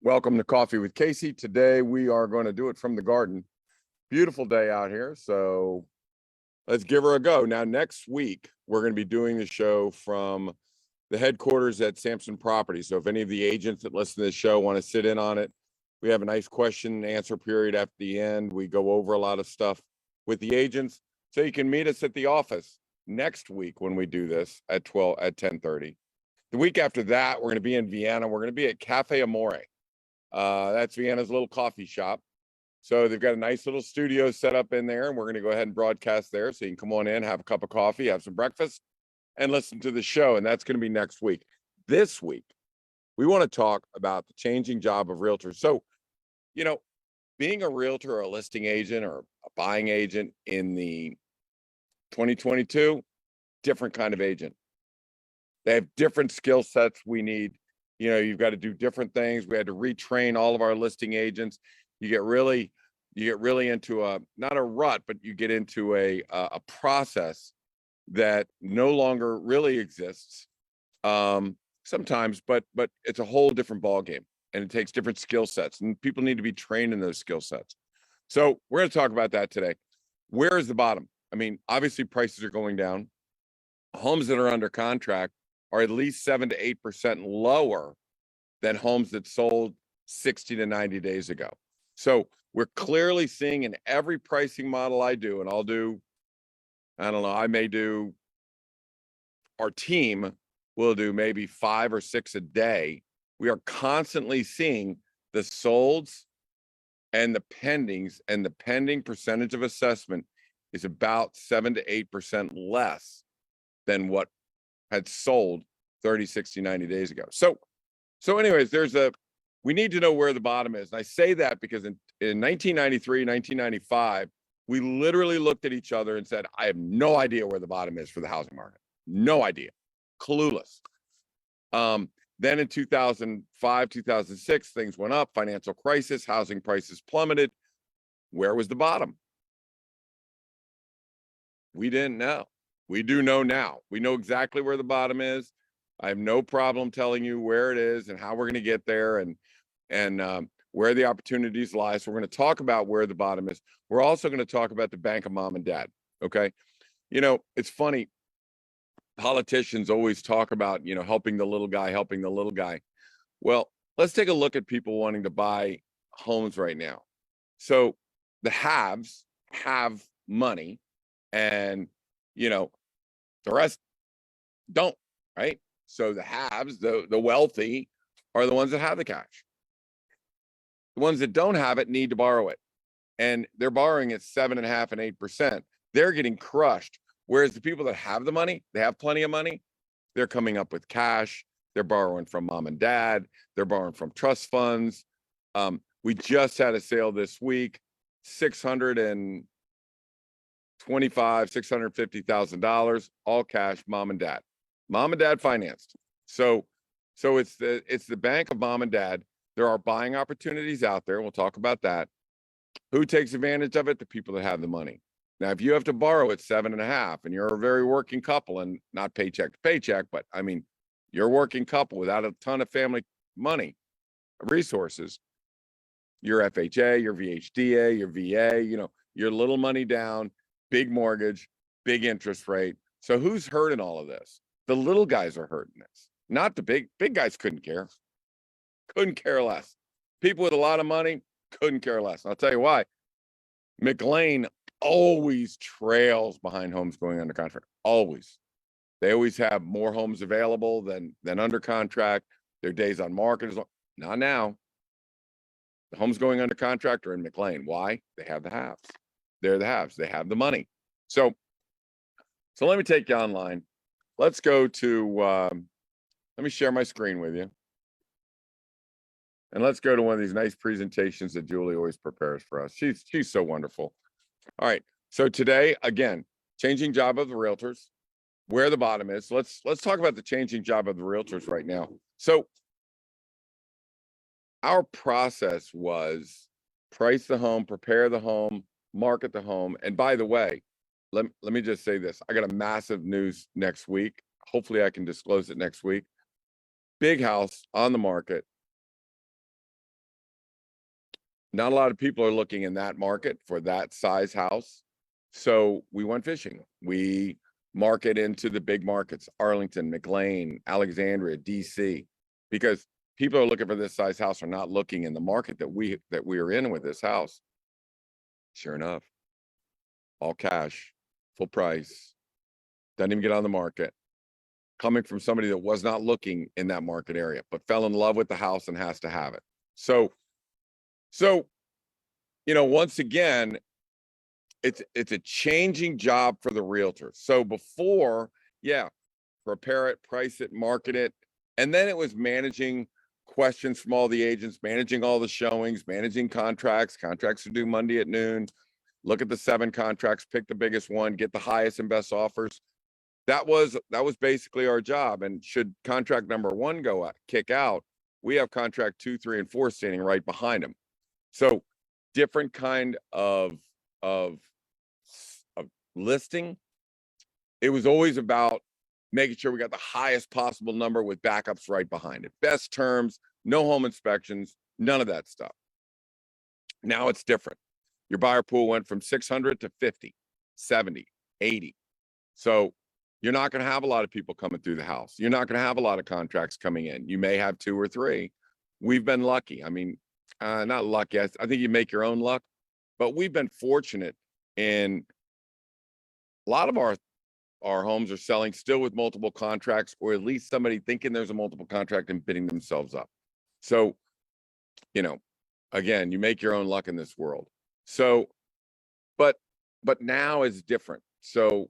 Welcome to Coffee with Casey. Today we are going to do it from the garden. Beautiful day out here, so let's give her a go. Now, next week, we're going to be doing the show from the headquarters at Samson Properties. So if any of the agents that listen to this show want to sit in on it, we have a nice question and answer period at the end. We go over a lot of stuff with the agents. So you can meet us at the office next week when we do this at 10:30. The week after that, we're going to be in Vienna. We're going to be at Cafe Amore. That's Vienna's little coffee shop. So they've got a nice little studio set up in there, and we're going to go ahead and broadcast there. So you can come on in, have a cup of coffee, have some breakfast, and listen to the show. And that's going to be next week. This week, we want to talk about the changing job of realtors. So, being a realtor or a listing agent or a buying agent in the 2022, different kind of agent. They have different skill sets we need. You've got to do different things. We had to retrain all of our listing agents. You get really into not a rut, but you get into a process that no longer really exists sometimes, but it's a whole different ballgame, and it takes different skill sets, and people need to be trained in those skill sets. So we're going to talk about that today. Where is the bottom? I mean, obviously prices are going down. Homes that are under contract are at least 7 to 8% lower than homes that sold 60 to 90 days ago. So we're clearly seeing in every pricing model I do, and I'll do, I don't know, I may do, our team will do maybe 5 or 6 a day. We are constantly seeing the solds and the pendings, and the pending percentage of assessment is about 7 to 8% less than what had sold 30, 60, 90 days ago. So anyways, we need to know where the bottom is. And I say that because in 1993, 1995, we literally looked at each other and said, I have no idea where the bottom is for the housing market. No idea. Clueless. Then in 2005, 2006, things went up, financial crisis, housing prices plummeted. Where was the bottom? We didn't know. We do know now. We know exactly where the bottom is. I have no problem telling you where it is and how we're going to get there, and where the opportunities lie. So we're going to talk about where the bottom is. We're also going to talk about the bank of mom and dad. Okay. It's funny. Politicians always talk about, helping the little guy. Well, let's take a look at people wanting to buy homes right now. So the haves have money, and, the rest don't, right? So the haves, the wealthy, are the ones that have the cash. The ones that don't have it need to borrow it. And they're borrowing at 7.5% and 8%. They're getting crushed. Whereas the people that have the money, they have plenty of money, they're coming up with cash. They're borrowing from mom and dad. They're borrowing from trust funds. We just had a sale this week, $650,000, all cash, mom and dad financed. So it's the bank of mom and dad. There are buying opportunities out there. We'll talk about that. Who takes advantage of it? The people that have the money. Now, if you have to borrow at 7.5% and you're a very working couple, and not paycheck to paycheck, but I mean, you're a working couple without a ton of family money, resources, your FHA, your VHDA, your VA, your little money down, big mortgage, big interest rate. So who's hurting all of this? The little guys are hurting this. Not the big guys couldn't care less. People with a lot of money couldn't care less. And I'll tell you why. McLean always trails behind homes going under contract. Always. They always have more homes available than under contract. Their days on market is not now. The homes going under contract are in McLean. Why? They have the haves. They're the haves. They have the money. So let me take you online. Let's go to, let me share my screen with you. And let's go to one of these nice presentations that Julie always prepares for us. She's so wonderful. All right. So today, again, changing job of the realtors, where the bottom is. Let's talk about the changing job of the realtors right now. So our process was price the home, prepare the home, market the home. And by the way, let me just say this. I got a massive news next week. Hopefully I can disclose it next week. Big house on the market. Not a lot of people are looking in that market for that size house. So we went fishing. We market into the big markets, Arlington, McLean, Alexandria, DC, because people are looking for this size house are not looking in the market that we are in with this house. Sure enough, all cash, full price, doesn't even get on the market, coming from somebody that was not looking in that market area, but fell in love with the house and has to have it. So, once again, it's a changing job for the realtor. So before, yeah, prepare it, price it, market it, and then it was managing questions from all the agents, managing all the showings, managing contracts. Contracts are due Monday at noon. Look at the 7 contracts, pick the biggest one, get the highest and best offers. That was basically our job. And should contract number 1 kick out, we have contract 2, 3, and 4 standing right behind them. So different kind of listing. It was always about making sure we got the highest possible number with backups right behind it. Best terms, no home inspections, none of that stuff. Now it's different. Your buyer pool went from 600 to 50, 70, 80. So you're not going to have a lot of people coming through the house. You're not going to have a lot of contracts coming in. You may have 2 or 3. We've been lucky. I mean, not lucky. I think you make your own luck, but we've been fortunate in a lot of our homes are selling still with multiple contracts, or at least somebody thinking there's a multiple contract and bidding themselves up. So, again, you make your own luck in this world. So, but now it's different. So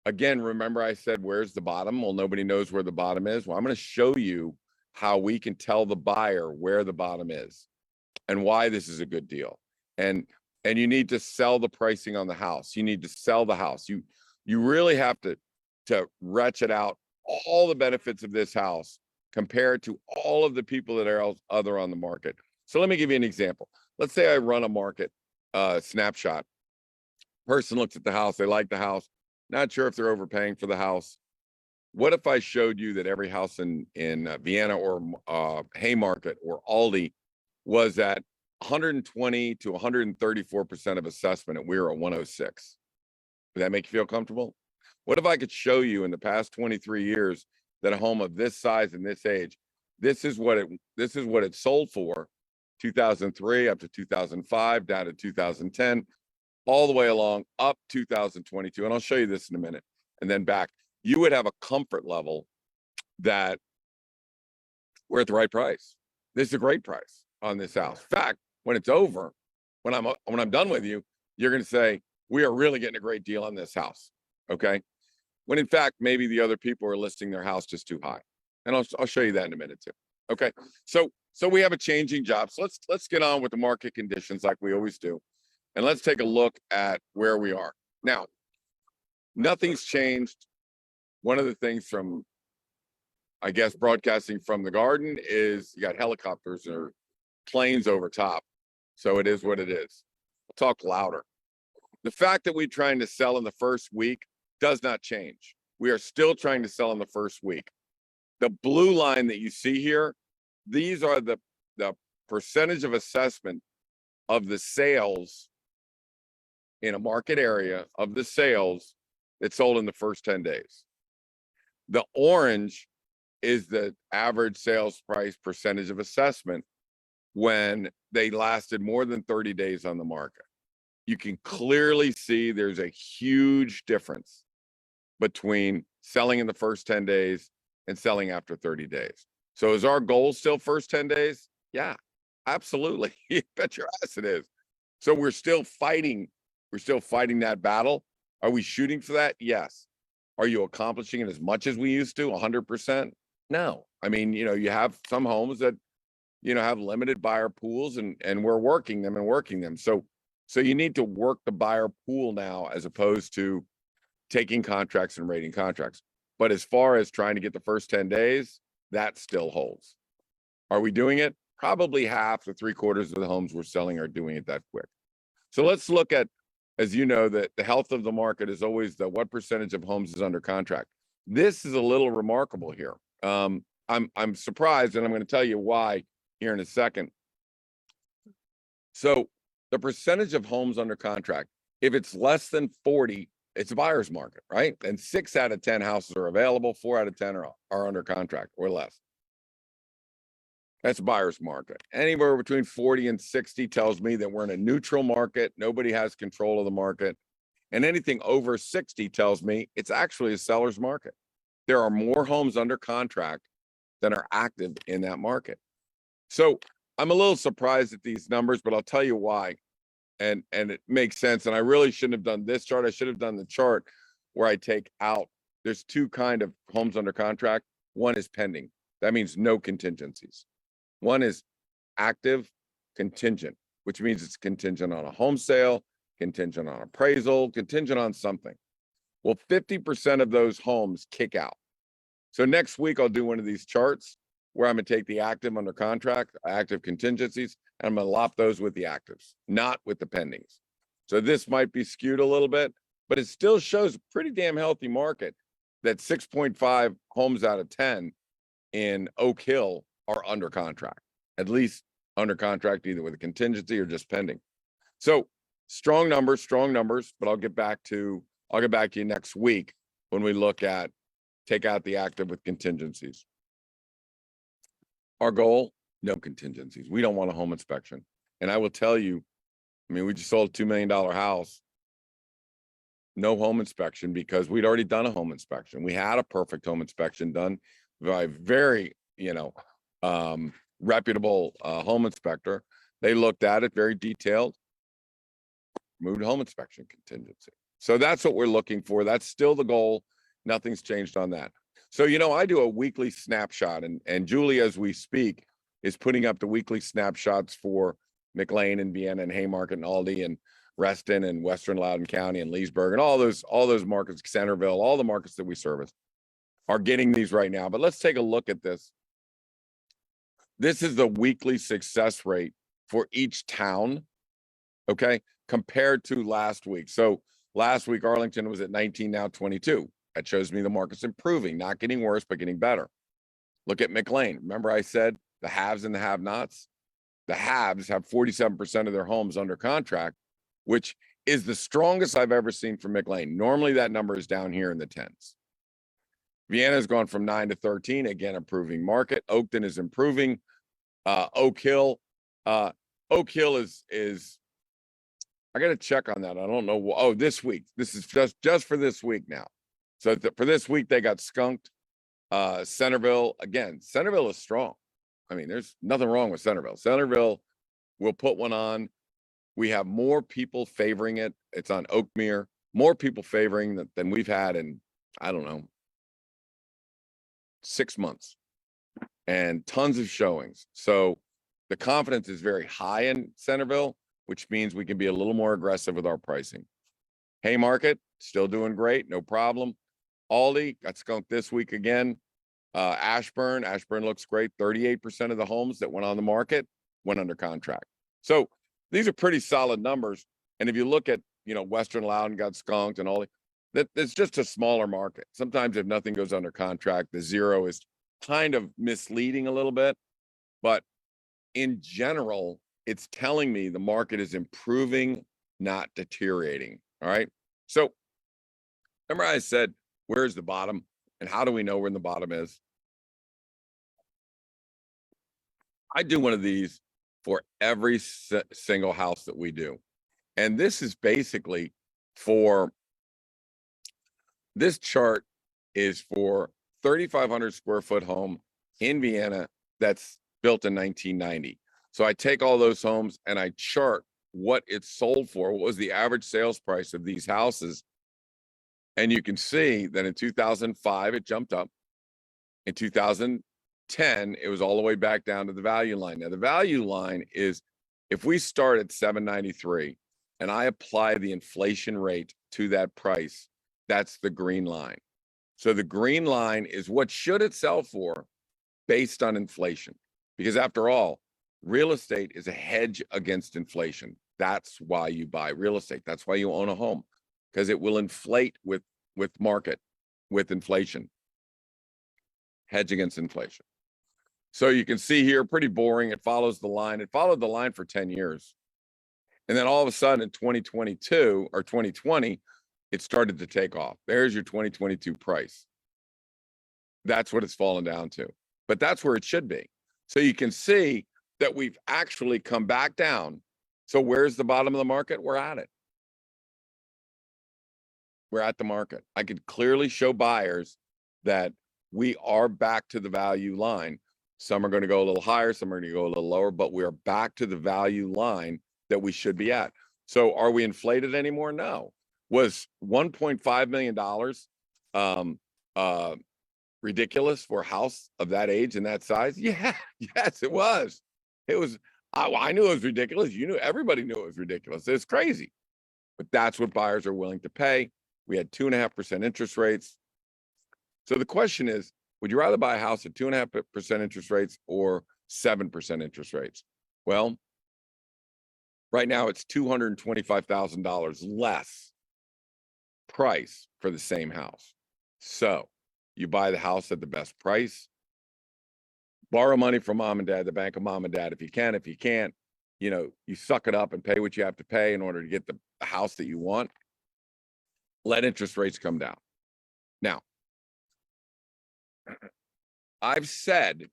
again, remember I said, where's the bottom? Well, nobody knows where the bottom is. Well, I'm going to show you how we can tell the buyer where the bottom is and why this is a good deal. And you need to sell the pricing on the house. You need to sell the house. You really have to ratchet out all the benefits of this house compared to all of the people that are other on the market. So let me give you an example. Let's say I run a market snapshot. Person looks at the house, they like the house, not sure if they're overpaying for the house. What if I showed you that every house in Vienna or Haymarket or Aldi was at 120 to 134% of assessment, and we were at 106? Would that make you feel comfortable? What if I could show you in the past 23 years that a home of this size and this age, this is what it sold for, 2003 up to 2005, down to 2010, all the way along up 2022. And I'll show you this in a minute. And then back, you would have a comfort level that we're at the right price. This is a great price on this house. In fact, when it's over, when I'm done with you, you're going to say, we are really getting a great deal on this house. Okay. When in fact, maybe the other people are listing their house just too high. And I'll show you that in a minute too. Okay. So we have a changing job. So let's get on with the market conditions like we always do. And let's take a look at where we are. Now, nothing's changed. One of the things from, I guess, broadcasting from the garden is you got helicopters or planes over top. So it is what it is. I'll talk louder. The fact that we're trying to sell in the first week does not change. We are still trying to sell in the first week. The blue line that you see here, these are the percentage of assessment of the sales in a market area of the sales that sold in the first 10 days. The orange is the average sales price percentage of assessment when they lasted more than 30 days on the market. You can clearly see there's a huge difference between selling in the first 10 days and selling after 30 days. So is our goal still first 10 days? Yeah, absolutely. You bet your ass it is. So we're still fighting that battle. Are we shooting for that? Yes. Are you accomplishing it as much as we used to? 100%? No. I mean, you have some homes that, have limited buyer pools and we're working them. So you need to work the buyer pool now as opposed to taking contracts and rating contracts. But as far as trying to get the first 10 days, that still holds. Are we doing it? Probably half to 3/4 of the homes we're selling are doing it that quick. So let's look at, as you know, that the health of the market is always what percentage of homes is under contract. This is a little remarkable here. I'm surprised, and I'm going to tell you why here in a second. So the percentage of homes under contract, if it's less than 40, it's a buyer's market, right? And 6 out of 10 houses are available, 4 out of 10 are under contract or less. That's a buyer's market. Anywhere between 40 and 60 tells me that we're in a neutral market. Nobody has control of the market. And anything over 60 tells me it's actually a seller's market. There are more homes under contract than are active in that market. So I'm a little surprised at these numbers, but I'll tell you why. And it makes sense. And I really shouldn't have done this chart. I should have done the chart where I take out, there's 2 kind of homes under contract. One is pending. That means no contingencies. One is active contingent, which means it's contingent on a home sale, contingent on appraisal, contingent on something. Well, 50% of those homes kick out. So next week, I'll do one of these charts where I'm going to take the active under contract, active contingencies, and I'm going to lop those with the actives, not with the pendings. So this might be skewed a little bit, but it still shows a pretty damn healthy market that 6.5 homes out of 10 in Oak Hill are under contract, at least under contract, either with a contingency or just pending. So strong numbers, but I'll get back to you next week when we look at take out the active with contingencies. Our goal, no contingencies. We don't want a home inspection. And I will tell you, I mean, we just sold a $2 million house, no home inspection because we'd already done a home inspection. We had a perfect home inspection done by a very, reputable home inspector. They looked at it, very detailed, moved home inspection contingency. So that's what we're looking for. That's still the goal. Nothing's changed on that. So, I do a weekly snapshot, and Julie, as we speak, is putting up the weekly snapshots for McLean and Vienna and Haymarket and Aldi and Reston and Western Loudoun County and Leesburg and all those markets, Centerville, all the markets that we service are getting these right now. But let's take a look at this. This is the weekly success rate for each town, okay, compared to last week. So last week, Arlington was at 19, now 22. That shows me the market's improving, not getting worse, but getting better. Look at McLean. Remember I said the haves and the have-nots? The haves have 47% of their homes under contract, which is the strongest I've ever seen from McLean. Normally that number is down here in the 10s. Vienna has gone from 9 to 13, again, improving market. Oakton is improving. Oak Hill is I got to check on that. I don't know. Oh, this week. This is just for this week now. So for this week, they got skunked. Centerville, again, Centerville is strong. I mean, there's nothing wrong with Centerville. Centerville will put one on. We have more people favoring it. It's on Oakmere. More people favoring than we've had in, I don't know, 6 months. And tons of showings. So the confidence is very high in Centerville, which means we can be a little more aggressive with our pricing. Haymarket, still doing great, no problem. Aldi got skunked this week again. Ashburn looks great. 38% of the homes that went on the market went under contract. So these are pretty solid numbers. And if you look at, Western Loudoun got skunked and Aldi, it's just a smaller market. Sometimes if nothing goes under contract, the zero is kind of misleading a little bit. But in general, it's telling me the market is improving, not deteriorating. All right. So remember I said, where's the bottom and how do we know where the bottom is? I do one of these for every single house that we do. And this is basically this chart is for 3,500 square foot home in Vienna that's built in 1990. So I take all those homes and I chart what it's sold for, what was the average sales price of these houses. And you can see that in 2005, it jumped up. In 2010, it was all the way back down to the value line. Now, the value line is if we start at 793 and I apply the inflation rate to that price, that's the green line. So the green line is what should it sell for based on inflation. Because after all, real estate is a hedge against inflation. That's why you buy real estate. That's why you own a home, because it will inflate with market, with inflation. Hedge against inflation. So you can see here, pretty boring. It follows the line. It followed the line for 10 years. And then all of a sudden in 2022 or 2020, it started to take off. There's your 2022 price. That's what it's fallen down to. But that's where it should be. So you can see that we've actually come back down. So where's the bottom of the market? We're at it. We're at the market. I could clearly show buyers that we are back to the value line. Some are going to go a little higher, some are going to go a little lower, but we are back to the value line that we should be at. So are we inflated anymore? No. Was $1.5 million ridiculous for a house of that age and that size? Yeah, yes, it was. It was. I knew it was ridiculous. You knew, everybody knew it was ridiculous. It's crazy, but that's what buyers are willing to pay. We had 2.5% interest rates. So the question is, would you rather buy a house at 2.5% interest rates or 7% interest rates? Well, right now it's $225,000 less price for the same house. So you buy the house at the best price, borrow money from mom and dad, the bank of mom and dad if you can. If you can't, you know, you suck it up and pay what you have to pay in order to get the house that you want. Let interest rates come down. Now, I've said,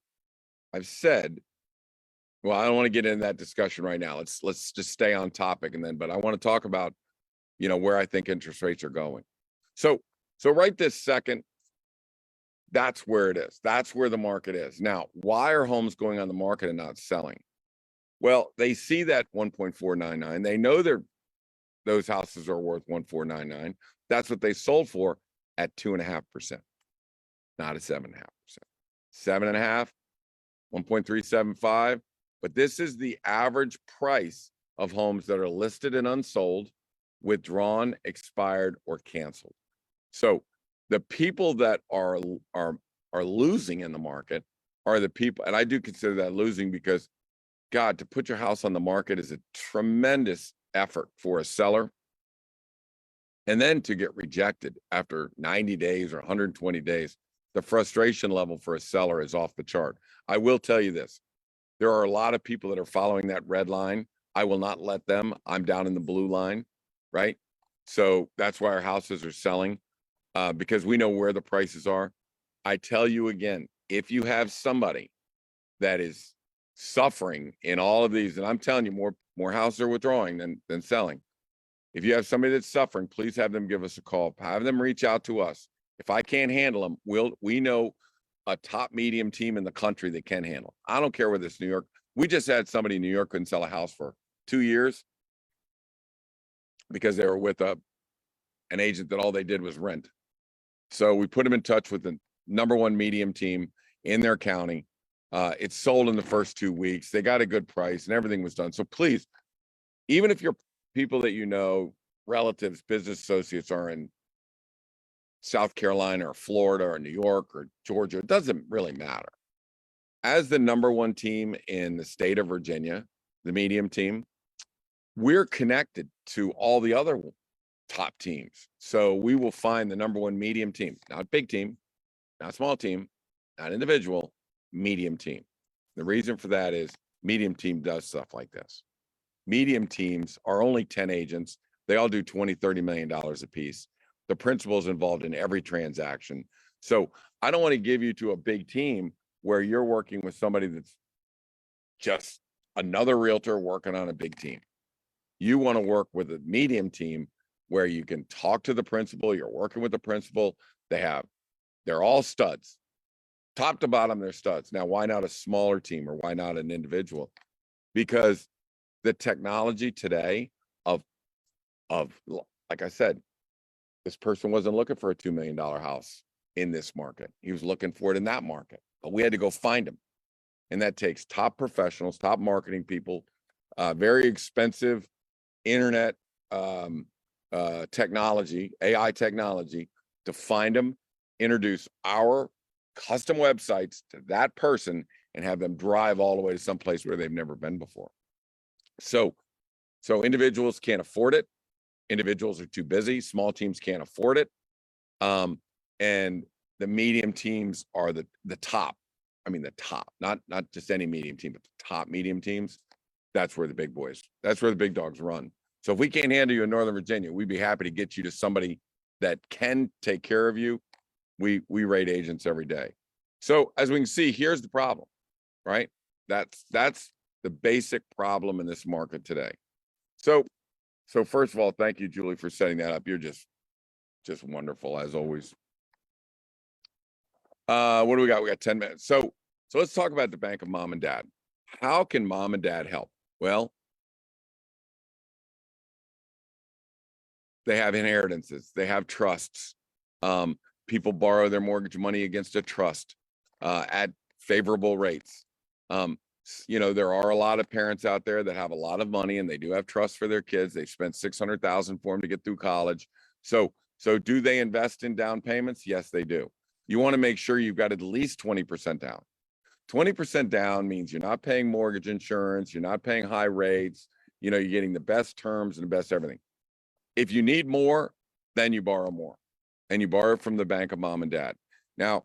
well, I don't want to get into that discussion right now. Let's just stay on topic, and then, but I want to talk about, you know, where I think interest rates are going. So right this second, that's where it is. That's where the market is. Now, why are homes going on the market and not selling? Well, they see that 1.499. They know those houses are worth 1.499. That's what they sold for at 2.5%, not at 7.5%. 7.5, 1.375. But this is the average price of homes that are listed and unsold, withdrawn, expired, or canceled. So the people that are losing in the market are the people, and I do consider that losing because, God, to put your house on the market is a tremendous effort for a seller. And then to get rejected after 90 days or 120 days, the frustration level for a seller is off the chart. I will tell you this. There are a lot of people that are following that red line. I will not let them. I'm down in the blue line, right? So that's why our houses are selling, because we know where the prices are. I tell you again, if you have somebody that is suffering in all of these, and I'm telling you, more houses are withdrawing than selling. If you have somebody that's suffering, please have them give us a call. Have them reach out to us. If I can't handle them, we know a top medium team in the country that can handle. I don't care whether it's New York. We just had somebody in New York couldn't sell a house for 2 years because they were with an agent that all they did was rent. So we put them in touch with the #1 medium team in their county. It sold in the first 2 weeks. They got a good price and everything was done. So please, even if your people that you know, relatives, business associates are in South Carolina or Florida or New York or Georgia, it doesn't really matter. As the #1 team in the state of Virginia, the medium team, we're connected to all the other top teams. So we will find the #1 medium team, not big team, not small team, not individual, medium team. The reason for that is medium team does stuff like this. Medium teams are only 10 agents. They all do $20, $30 million a piece. The principal is involved in every transaction. So I don't want to give you to a big team where you're working with somebody that's just another realtor working on a big team. You want to work with a medium team where you can talk to the principal. You're working with the principal. They're all studs. Top to bottom, they're studs. Now, why not a smaller team or why not an individual? Because the technology today of like I said, this person wasn't looking for a $2 million house in this market. He was looking for it in that market, but we had to go find him. And that takes top professionals, top marketing people, very expensive internet technology, AI technology to find them, introduce our custom websites to that person and have them drive all the way to some place where they've never been before. So individuals can't afford it. Individuals are too busy. Small teams can't afford it. And the medium teams are the top. I mean, the top, not just any medium team, but the top medium teams. that's where the big boys, that's where the big dogs run. So if we can't handle you in Northern Virginia, we'd be happy to get you to somebody that can take care of you. We rate agents every day. So as we can see, here's the problem, right? That's the basic problem in this market today. So first of all, thank you, Julie, for setting that up. You're just wonderful as always. What do we got? We got 10 minutes. So let's talk about the bank of mom and dad. How can mom and dad help? Well, they have inheritances, they have trusts. People borrow their mortgage money against a trust at favorable rates. You know, there are a lot of parents out there that have a lot of money and they do have trust for their kids. They've spent $600,000 for them to get through college. So do they invest in down payments? Yes, they do. You want to make sure you've got at least 20% down. 20% down means you're not paying mortgage insurance, you're not paying high rates, you know, you're getting the best terms and the best everything. If you need more, then you borrow more, and you borrow from the bank of mom and dad. Now,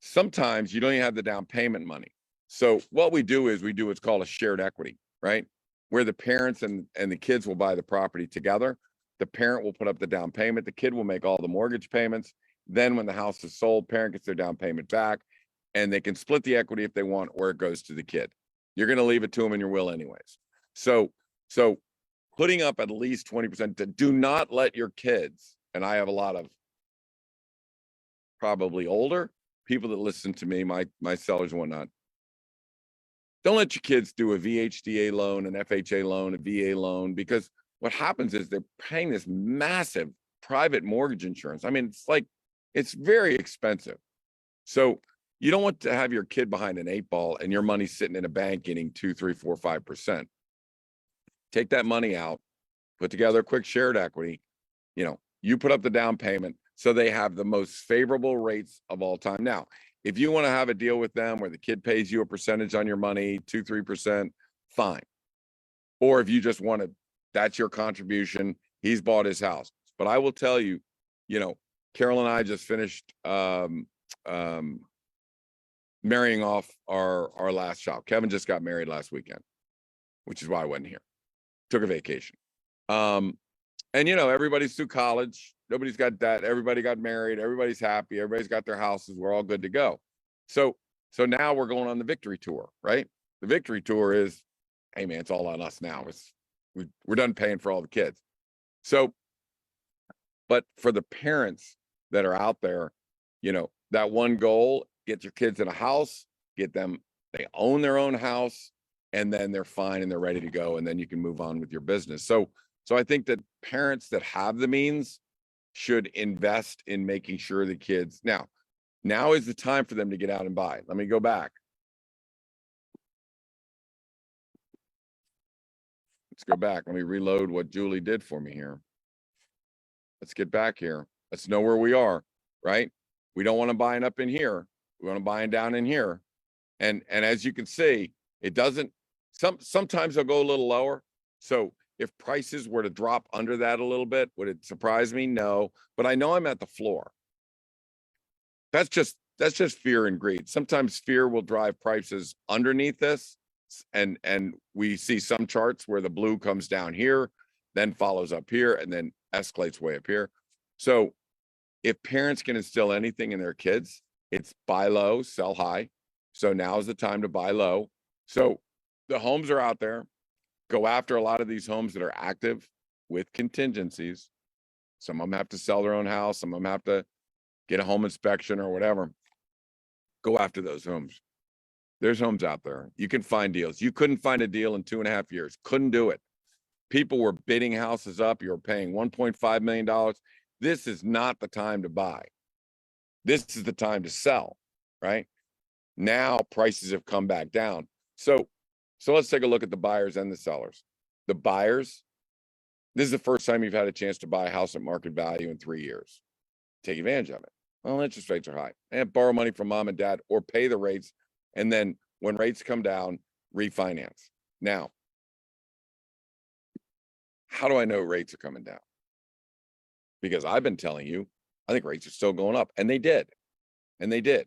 sometimes you don't even have the down payment money. So what we do is we do what's called a shared equity, right? Where the parents and the kids will buy the property together. The parent will put up the down payment. The kid will make all the mortgage payments. Then when the house is sold, parent gets their down payment back, and they can split the equity if they want, or it goes to the kid. You're going to leave it to them in your will anyways. So putting up at least 20%, do not let your kids, and I have a lot of probably older people that listen to me, my sellers and whatnot. Don't let your kids do a VHDA loan, an FHA loan, a VA loan, because what happens is they're paying this massive private mortgage insurance. I mean, it's very expensive. So you don't want to have your kid behind an 8-ball and your money sitting in a bank getting 2, 3, 4, 5%. Take that money out, put together a quick shared equity. You know, you put up the down payment so they have the most favorable rates of all time. Now, if you want to have a deal with them where the kid pays you a percentage on your money, 2, 3%, fine. Or if you just want to, that's your contribution. He's bought his house. But I will tell you, you know, Carol and I just finished marrying off our last child. Kevin just got married last weekend, which is why I wasn't here. Took a vacation. And you know, everybody's through college. Nobody's got debt. Everybody got married. Everybody's happy. Everybody's got their houses. We're all good to go. So now we're going on the victory tour, right? The victory tour is, hey man, it's all on us now. We're done paying for all the kids. So, but for the parents that are out there, you know, that one goal, get your kids in a house, get them, they own their own house, and then they're fine and they're ready to go. And then you can move on with your business. So I think that parents that have the means should invest in making sure the kids, now is the time for them to get out and buy. Let me go back. Let's go back. Let me reload what Julie did for me here. Let's get back here. Let's know where we are, right? We don't want to buy up in here. We want to buy down in here. And as you can see, it doesn't, sometimes they'll go a little lower. So if prices were to drop under that a little bit, would it surprise me? No, but I know I'm at the floor. That's just fear and greed. Sometimes fear will drive prices underneath this. And we see some charts where the blue comes down here, then follows up here, and then escalates way up here. So if parents can instill anything in their kids, it's buy low, sell high. So now is the time to buy low. So the homes are out there. Go after a lot of these homes that are active with contingencies. Some of them have to sell their own house. Some of them have to get a home inspection or whatever. Go after those homes. There's homes out there. You can find deals. You couldn't find a deal in 2.5 years. Couldn't do it. People were bidding houses up. You were paying $1.5 million. This is not the time to buy. This is the time to sell, right? Now prices have come back down. So let's take a look at the buyers and the sellers. The buyers, this is the first time you've had a chance to buy a house at market value in 3 years. Take advantage of it. Well, interest rates are high. And borrow money from mom and dad or pay the rates. And then when rates come down, refinance. Now, how do I know rates are coming down? Because I've been telling you, I think rates are still going up. And they did. And they did.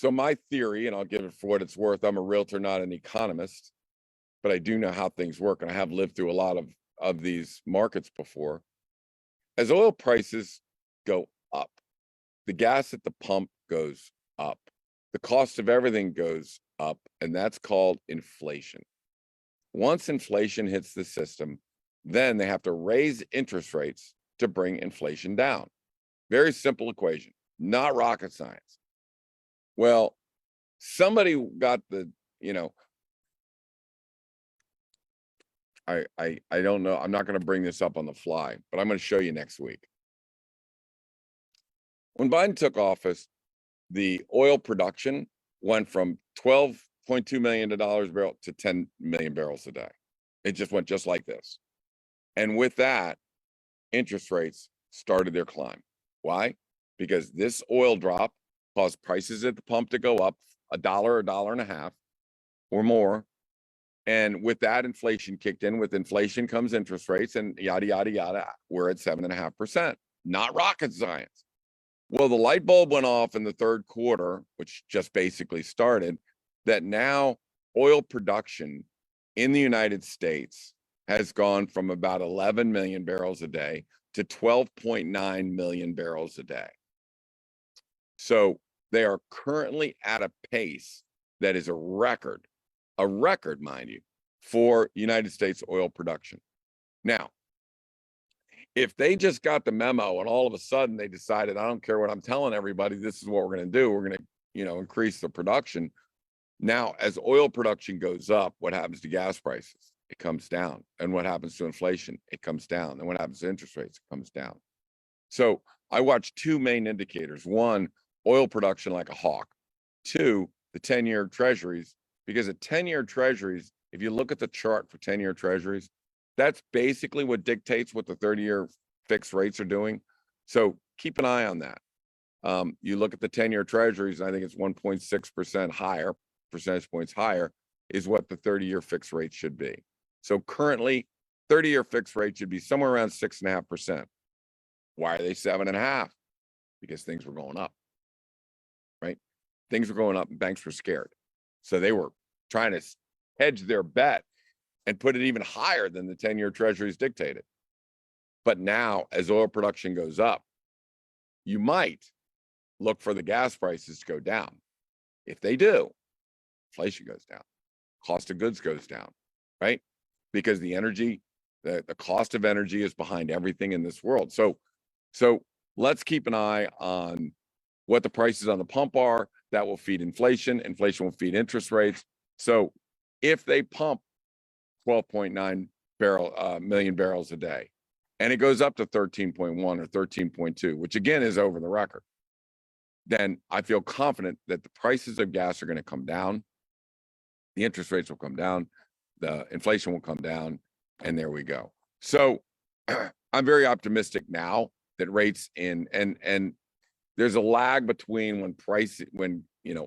So my theory, and I'll give it for what it's worth, I'm a realtor, not an economist, but I do know how things work, and I have lived through a lot of these markets before. As oil prices go up, the gas at the pump goes up, the cost of everything goes up, and that's called inflation. Once inflation hits the system, then they have to raise interest rates to bring inflation down. Very simple equation, not rocket science. Well, somebody got the, I don't know. I'm not going to bring this up on the fly, but I'm going to show you next week. When Biden took office, the oil production went from 12.2 million dollars a barrel to 10 million barrels a day. It just went just like this. And with that, interest rates started their climb. Why? Because this oil drop caused prices at the pump to go up $1, $1.50 or more. And with that, inflation kicked in. With inflation comes interest rates, and yada, yada, yada. We're at 7.5%. Not rocket science. Well, the light bulb went off in the third quarter, which just basically started, that now oil production in the United States has gone from about 11 million barrels a day to 12.9 million barrels a day. So they are currently at a pace that is a record, mind you, for United States oil production. Now, if they just got the memo and all of a sudden they decided, I don't care what I'm telling everybody, this is what we're going to do. We're going to, increase the production. Now, as oil production goes up, what happens to gas prices? It comes down. And what happens to inflation? It comes down. And what happens to interest rates? It comes down. So I watch two main indicators. One, oil production like a hawk. Two, the 10-year treasuries, because at 10-year treasuries, if you look at the chart for 10-year treasuries, that's basically what dictates what the 30-year fixed rates are doing. So keep an eye on that. You look at the 10-year treasuries, and I think it's 1.6% higher, percentage points higher, is what the 30-year fixed rate should be. So currently, 30-year fixed rate should be somewhere around 6.5%. Why are they 7.5%? Because things were going up, right? Things were going up and banks were scared. So they were trying to hedge their bet and put it even higher than the 10-year treasuries dictated. But now, as oil production goes up, you might look for the gas prices to go down. If they do, inflation goes down, cost of goods goes down, right? Because the energy, the cost of energy is behind everything in this world. So let's keep an eye on what the prices on the pump are. That will feed inflation. Inflation will feed interest rates. So if they pump 12.9 million barrels a day, and it goes up to 13.1 or 13.2, which again is over the record, then I feel confident that the prices of gas are going to come down. The interest rates will come down. The inflation will come down. And there we go. So I'm very optimistic now that rates and there's a lag between when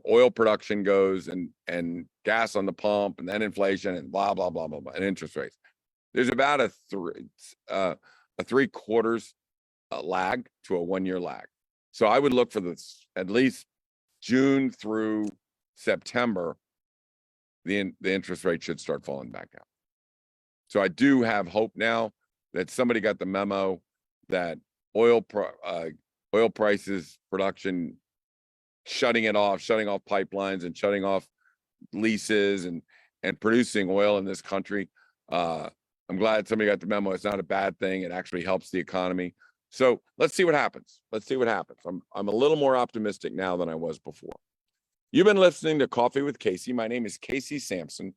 oil production goes and gas on the pump and then inflation and blah, blah, blah, blah, blah, and interest rates. There's about a 3/4 lag to a 1-year lag. So I would look for this at least June through September, the interest rate should start falling back out. So I do have hope now that somebody got the memo that oil prices, production, shutting off pipelines and shutting off leases and producing oil in this country. I'm glad somebody got the memo. It's not a bad thing. It actually helps the economy. So let's see what happens. I'm a little more optimistic now than I was before. You've been listening to Coffee with Casey. My name is Casey Samson.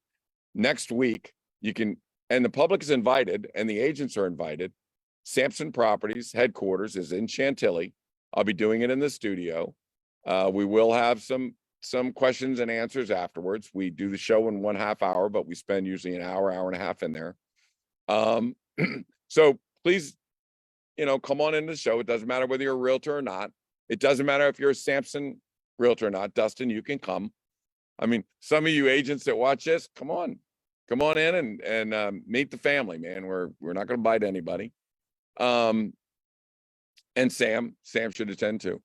Next week, you can, and the public is invited and the agents are invited. Samson Properties headquarters is in Chantilly. I'll be doing it in the studio. We will have some questions and answers afterwards. We do the show in 1/2 hour, but we spend usually an hour and a half in there. So please, come on into the show. It doesn't matter whether you're a realtor or not. It doesn't matter if you're a Samson realtor or not. Dustin, you can come. I mean, some of you agents that watch this, come on in and meet the family, man. We're not going to bite anybody. And Sam should attend too.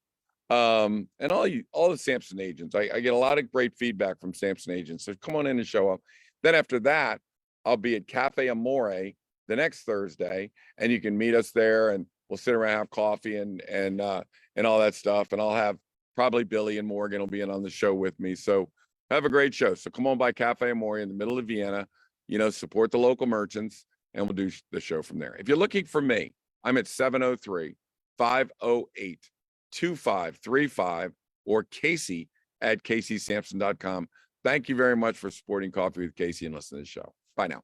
And all the Samson agents. I get a lot of great feedback from Samson agents. So come on in and show up. Then after that, I'll be at Cafe Amore the next Thursday, and you can meet us there, and we'll sit around, have coffee, and all that stuff. And I'll have probably Billy and Morgan will be in on the show with me. So have a great show. So come on by Cafe Amore in the middle of Vienna. You know, support the local merchants, and we'll do the show from there. If you're looking for me, I'm at 703-508-2535 or Casey at CaseySamson.com. Thank you very much for supporting Coffee with Casey and listening to the show. Bye now.